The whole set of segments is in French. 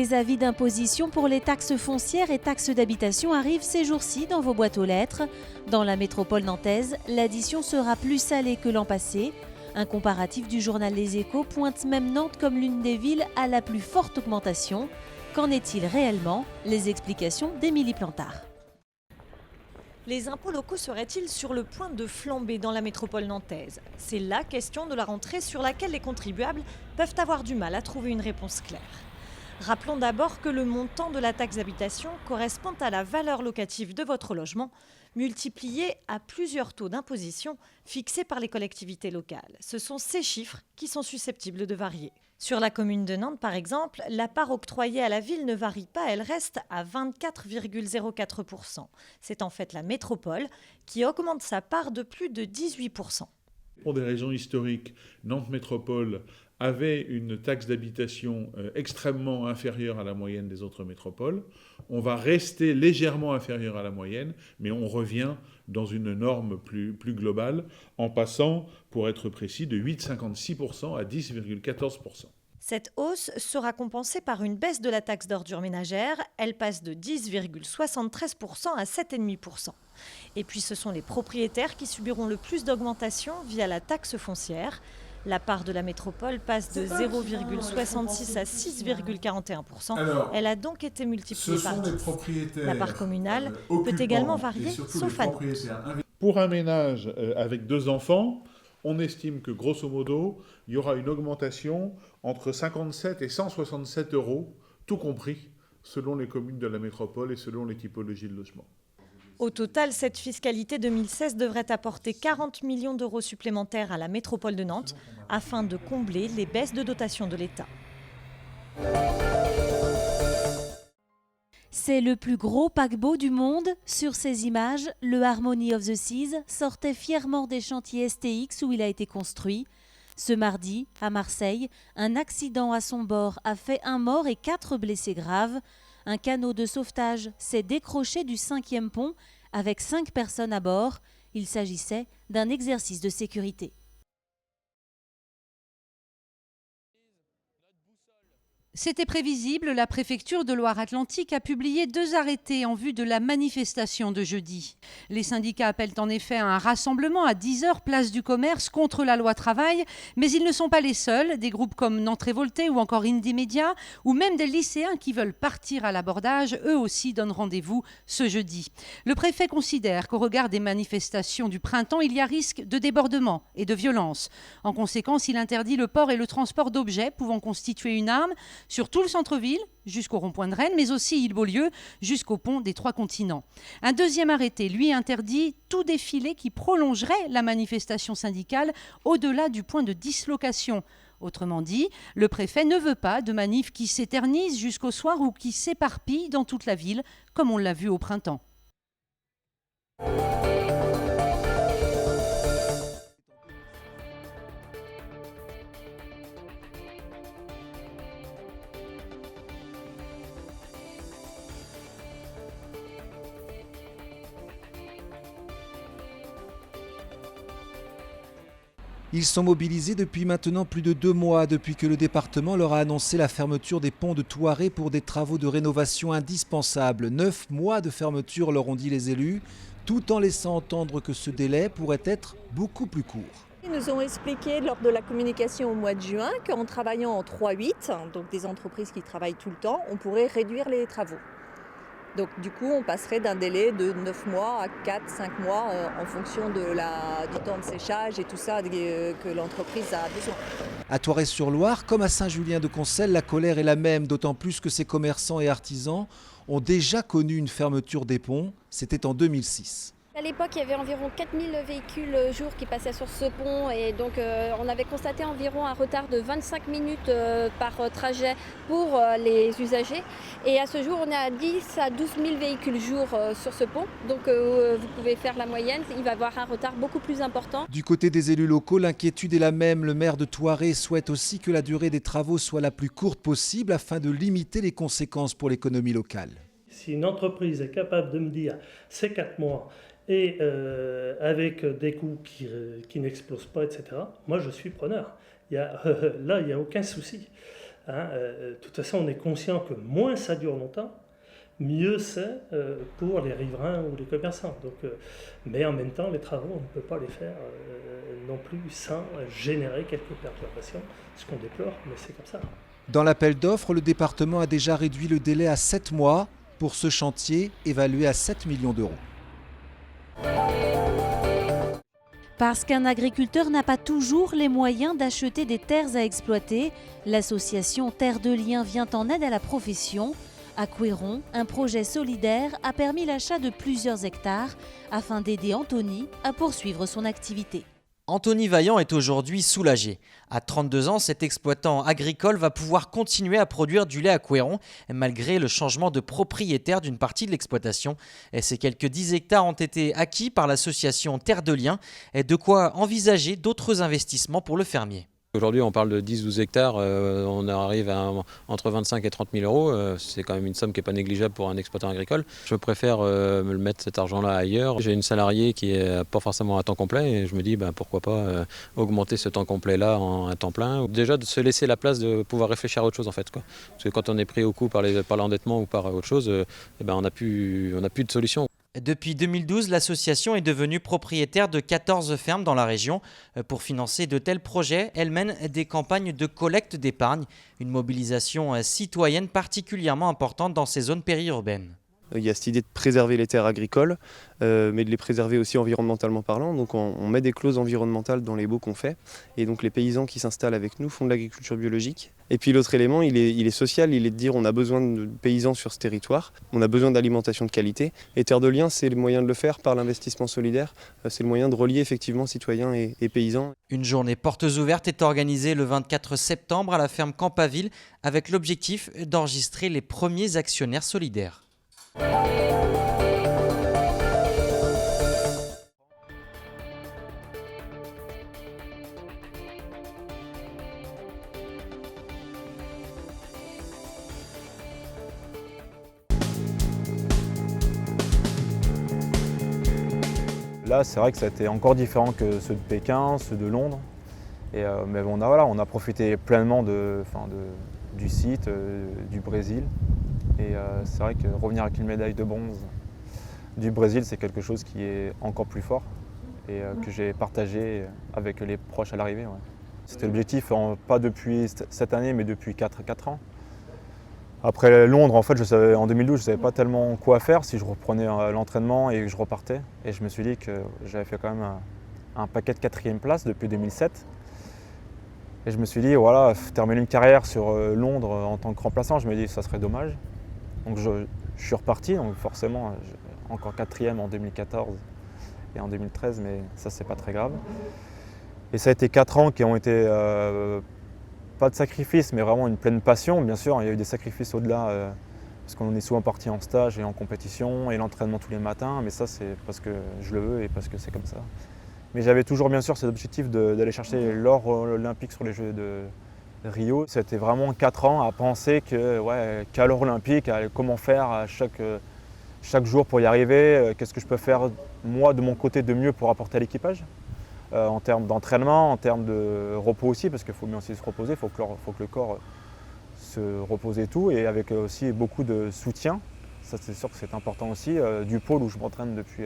Les avis d'imposition pour les taxes foncières et taxes d'habitation arrivent ces jours-ci dans vos boîtes aux lettres. Dans la métropole nantaise, l'addition sera plus salée que l'an passé. Un comparatif du journal Les Échos pointe même Nantes comme l'une des villes à la plus forte augmentation. Qu'en est-il réellement? Les explications d'Émilie Plantard. Les impôts locaux seraient-ils sur le point de flamber dans la métropole nantaise? C'est la question de la rentrée sur laquelle les contribuables peuvent avoir du mal à trouver une réponse claire. Rappelons d'abord que le montant de la taxe d'habitation correspond à la valeur locative de votre logement, multiplié à plusieurs taux d'imposition fixés par les collectivités locales. Ce sont ces chiffres qui sont susceptibles de varier. Sur la commune de Nantes, par exemple, la part octroyée à la ville ne varie pas, elle reste à 24,04%. C'est en fait la métropole qui augmente sa part de plus de 18%. Pour des raisons historiques, Nantes Métropole avait une taxe d'habitation extrêmement inférieure à la moyenne des autres métropoles. On va rester légèrement inférieur à la moyenne, mais on revient dans une norme plus globale, en passant, pour être précis, de 8,56% à 10,14%. Cette hausse sera compensée par une baisse de la taxe d'ordures ménagères. Elle passe de 10,73% à 7,5%. Et puis ce sont les propriétaires qui subiront le plus d'augmentation via la taxe foncière. La part de la métropole passe de 0,66 à 6,41%. Elle a donc été multipliée par 10. La part communale peut également varier, sauf à Nantes. Pour un ménage avec 2 enfants, on estime que, grosso modo, il y aura une augmentation entre 57 et 167 euros, tout compris, selon les communes de la métropole et selon les typologies de logement. Au total, cette fiscalité 2016 devrait apporter 40 millions d'euros supplémentaires à la métropole de Nantes afin de combler les baisses de dotation de l'État. C'est le plus gros paquebot du monde. Sur ces images, le Harmony of the Seas sortait fièrement des chantiers STX où il a été construit. Ce mardi, à Marseille, un accident à son bord a fait 1 mort et 4 blessés graves. Un canot de sauvetage s'est décroché du 5e pont avec 5 personnes à bord. Il s'agissait d'un exercice de sécurité. C'était prévisible, la préfecture de Loire-Atlantique a publié 2 arrêtés en vue de la manifestation de jeudi. Les syndicats appellent en effet à un rassemblement à 10h place du Commerce contre la loi travail, mais ils ne sont pas les seuls. Des groupes comme Nantes Révoltée ou encore Indie Média, ou même des lycéens qui veulent partir à l'abordage, eux aussi donnent rendez-vous ce jeudi. Le préfet considère qu'au regard des manifestations du printemps, il y a risque de débordement et de violence. En conséquence, il interdit le port et le transport d'objets pouvant constituer une arme sur tout le centre-ville, jusqu'au rond-point de Rennes, mais aussi Île-Beaulieu, jusqu'au pont des 3 continents. Un deuxième arrêté, lui, interdit tout défilé qui prolongerait la manifestation syndicale au-delà du point de dislocation. Autrement dit, le préfet ne veut pas de manifs qui s'éternisent jusqu'au soir ou qui s'éparpillent dans toute la ville, comme on l'a vu au printemps. Ils sont mobilisés depuis maintenant plus de 2 mois, depuis que le département leur a annoncé la fermeture des ponts de Thouaré pour des travaux de rénovation indispensables. 9 mois de fermeture, leur ont dit les élus, tout en laissant entendre que ce délai pourrait être beaucoup plus court. Ils nous ont expliqué lors de la communication au mois de juin qu'en travaillant en 3-8, donc des entreprises qui travaillent tout le temps, on pourrait réduire les travaux. Donc du coup, on passerait d'un délai de 9 mois à 4-5 mois en fonction du temps de séchage et tout ça que l'entreprise a besoin. À Thouaré-sur-Loire, comme à Saint-Julien-de-Concelles, la colère est la même, d'autant plus que ces commerçants et artisans ont déjà connu une fermeture des ponts. C'était en 2006. À l'époque, il y avait environ 4000 véhicules jour qui passaient sur ce pont et donc on avait constaté environ un retard de 25 minutes par trajet pour les usagers. Et à ce jour, on est à 10 à 12 000 véhicules jour sur ce pont. Donc vous pouvez faire la moyenne, il va y avoir un retard beaucoup plus important. Du côté des élus locaux, l'inquiétude est la même. Le maire de Thouaré souhaite aussi que la durée des travaux soit la plus courte possible afin de limiter les conséquences pour l'économie locale. Si une entreprise est capable de me dire c'est 4 mois, et avec des coûts qui n'explosent pas, etc., moi je suis preneur. Là, il n'y a aucun souci. De toute façon, on est conscient que moins ça dure longtemps, mieux c'est pour les riverains ou les commerçants. Mais en même temps, les travaux, on ne peut pas les faire non plus sans générer quelques perturbations, ce qu'on déplore, mais c'est comme ça. Dans l'appel d'offres, le département a déjà réduit le délai à 7 mois pour ce chantier évalué à 7 millions d'euros. Parce qu'un agriculteur n'a pas toujours les moyens d'acheter des terres à exploiter, l'association Terre de Liens vient en aide à la profession. À Couëron, un projet solidaire a permis l'achat de plusieurs hectares afin d'aider Anthony à poursuivre son activité. Anthony Vaillant est aujourd'hui soulagé. À 32 ans, cet exploitant agricole va pouvoir continuer à produire du lait à Couëron, malgré le changement de propriétaire d'une partie de l'exploitation. Et ces quelques 10 hectares ont été acquis par l'association Terre de Liens, et de quoi envisager d'autres investissements pour le fermier. Aujourd'hui, on parle de 10-12 hectares, on arrive à entre 25 et 30 000 euros. C'est quand même une somme qui n'est pas négligeable pour un exploitant agricole. Je préfère me le mettre cet argent-là ailleurs. J'ai une salariée qui n'est pas forcément à temps complet et je me dis pourquoi pas augmenter ce temps complet-là en un temps plein. Déjà de se laisser la place de pouvoir réfléchir à autre chose en fait, quoi. Parce que quand on est pris au coup par l'endettement ou par autre chose, on n'a plus de solution. Depuis 2012, l'association est devenue propriétaire de 14 fermes dans la région. Pour financer de tels projets, elle mène des campagnes de collecte d'épargne, une mobilisation citoyenne particulièrement importante dans ces zones périurbaines. Il y a cette idée de préserver les terres agricoles, mais de les préserver aussi environnementalement parlant. Donc on met des clauses environnementales dans les baux qu'on fait. Et donc les paysans qui s'installent avec nous font de l'agriculture biologique. Et puis l'autre élément, il est social, il est de dire on a besoin de paysans sur ce territoire, on a besoin d'alimentation de qualité. Et Terre de Liens, c'est le moyen de le faire par l'investissement solidaire. C'est le moyen de relier effectivement citoyens et paysans. Une journée portes ouvertes est organisée le 24 septembre à la ferme Campaville avec l'objectif d'enregistrer les premiers actionnaires solidaires. Là, c'est vrai que ça a été encore différent que ceux de Pékin, ceux de Londres. Mais bon, on a profité pleinement du site, du Brésil. Et c'est vrai que revenir avec une médaille de bronze du Brésil, c'est quelque chose qui est encore plus fort et que j'ai partagé avec les proches à l'arrivée. Ouais. C'était l'objectif, pas depuis cette année, mais depuis 4 ans. Après Londres, en fait, en 2012, je ne savais pas tellement quoi faire, si je reprenais l'entraînement et que je repartais. Et je me suis dit que j'avais fait quand même un paquet de 4e place depuis 2007. Et je me suis dit, voilà, terminer une carrière sur Londres en tant que remplaçant, je me dis que ça serait dommage. Donc je suis reparti, donc forcément encore 4e en 2014 et en 2013, mais ça c'est pas très grave. Et ça a été 4 ans qui ont été pas de sacrifice, mais vraiment une pleine passion. Bien sûr, il y a eu des sacrifices au-delà, parce qu'on est souvent parti en stage et en compétition et l'entraînement tous les matins, mais ça c'est parce que je le veux et parce que c'est comme ça. Mais j'avais toujours bien sûr cet objectif d'aller chercher l'or olympique sur les Jeux de Rio. C'était vraiment 4 ans à penser qu'à l'or olympique, comment faire à chaque jour pour y arriver, qu'est-ce que je peux faire moi de mon côté de mieux pour apporter à l'équipage, en termes d'entraînement, en termes de repos aussi, parce qu'il faut bien aussi se reposer, il faut que le corps se repose et tout, et avec aussi beaucoup de soutien. Ça c'est sûr que c'est important aussi, du pôle où je m'entraîne depuis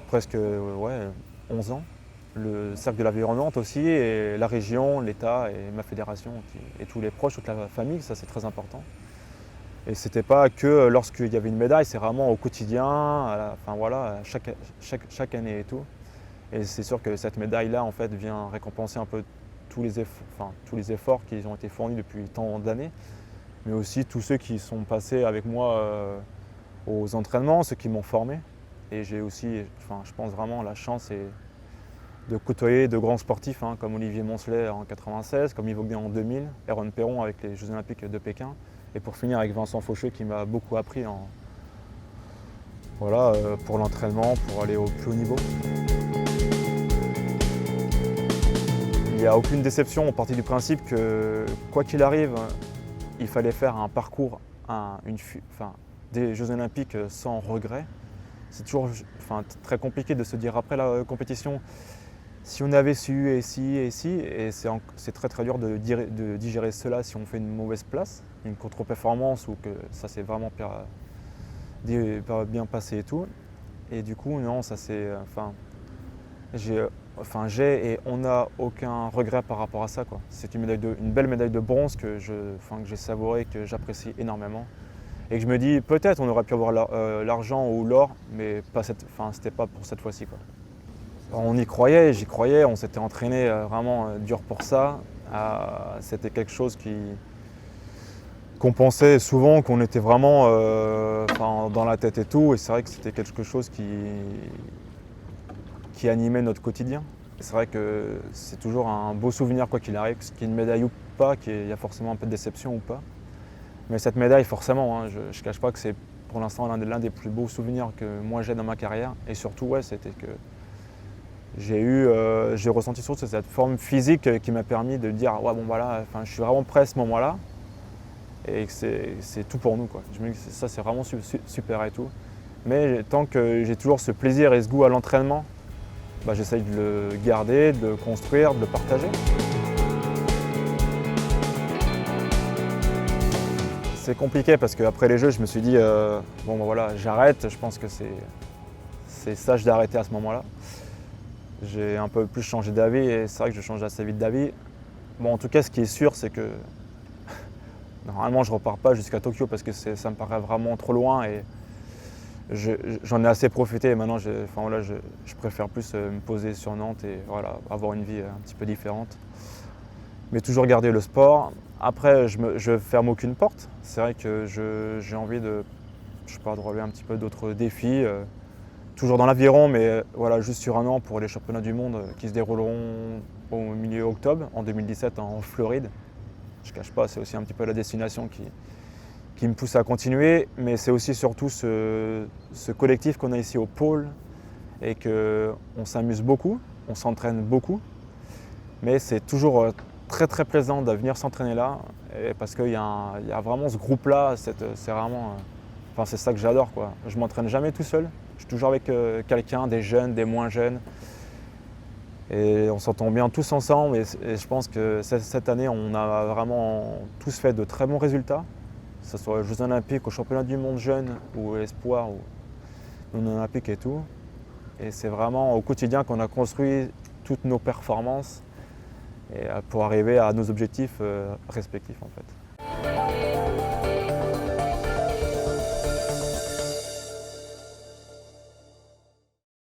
presque 11 ans. Le cercle de l'environnement aussi, et la région, l'État et ma fédération et tous les proches, toute la famille, ça c'est très important. Et c'était pas que lorsqu'il y avait une médaille, c'est vraiment au quotidien, chaque année et tout. Et c'est sûr que cette médaille-là en fait vient récompenser un peu tous les efforts qui ont été fournis depuis tant d'années, mais aussi tous ceux qui sont passés avec moi aux entraînements, ceux qui m'ont formé. Et j'ai aussi, je pense vraiment la chance de côtoyer de grands sportifs comme Olivier Moncelet en 1996, comme Yves Ogden en 2000, Erwan Perron avec les Jeux Olympiques de Pékin, et pour finir avec Vincent Faucheux qui m'a beaucoup appris pour l'entraînement, pour aller au plus haut niveau. Il n'y a aucune déception, on partit du principe que quoi qu'il arrive, il fallait faire un parcours, des Jeux Olympiques sans regret. C'est toujours très compliqué de se dire après la compétition, si on avait su et si, et c'est très très dur de digérer cela si on fait une mauvaise place, une contre-performance ou que ça s'est vraiment pas bien passé et tout. Et du coup, non, ça c'est. J'ai et on n'a aucun regret par rapport à ça, quoi. C'est une belle médaille de bronze que j'ai savourée, que j'apprécie énormément. Et que je me dis, peut-être on aurait pu avoir l'argent ou l'or, mais c'était pas pour cette fois-ci, quoi. On y croyait, j'y croyais, on s'était entraîné vraiment dur pour ça. C'était quelque chose qu'on pensait souvent, qu'on était vraiment dans la tête et tout. Et c'est vrai que c'était quelque chose qui animait notre quotidien. C'est vrai que c'est toujours un beau souvenir quoi qu'il arrive, qu'il y ait une médaille ou pas, qu'il y a forcément un peu de déception ou pas. Mais cette médaille, forcément, hein, je ne cache pas que c'est pour l'instant l'un des plus beaux souvenirs que moi j'ai dans ma carrière. Et surtout, c'était que j'ai ressenti surtout cette forme physique qui m'a permis de dire ouais, bon voilà, je suis vraiment prêt à ce moment-là. Et que c'est tout pour nous, quoi. Je me dis que ça c'est vraiment super et tout. Mais tant que j'ai toujours ce plaisir et ce goût à l'entraînement, j'essaye de le garder, de le construire, de le partager. C'est compliqué parce qu'après les Jeux, je me suis dit j'arrête, je pense que c'est sage d'arrêter à ce moment-là. J'ai un peu plus changé d'avis et c'est vrai que je change assez vite d'avis. Bon, en tout cas, ce qui est sûr, c'est que normalement, je ne repars pas jusqu'à Tokyo parce que ça me paraît vraiment trop loin et j'en ai assez profité. Et maintenant, je préfère plus me poser sur Nantes et avoir une vie un petit peu différente. Mais toujours garder le sport. Après, je ne ferme aucune porte. C'est vrai que j'ai envie de relever un petit peu d'autres défis. Toujours dans l'aviron, mais juste sur un an pour les championnats du monde qui se dérouleront au milieu octobre, en 2017 en Floride. Je ne cache pas, c'est aussi un petit peu la destination qui me pousse à continuer, mais c'est aussi surtout ce collectif qu'on a ici au pôle et qu'on s'amuse beaucoup, on s'entraîne beaucoup, mais c'est toujours très très plaisant de venir s'entraîner là parce qu'il y a vraiment ce groupe-là, c'est ça que j'adore, quoi. Je ne m'entraîne jamais tout seul. Je suis toujours avec quelqu'un, des jeunes, des moins jeunes. Et on s'entend bien tous ensemble. Et je pense que cette année, on a vraiment tous fait de très bons résultats. Que ce soit aux Jeux Olympiques, aux Championnats du Monde jeunes, ou Espoir, ou non Olympiques et tout. Et c'est vraiment au quotidien qu'on a construit toutes nos performances et pour arriver à nos objectifs respectifs, en fait.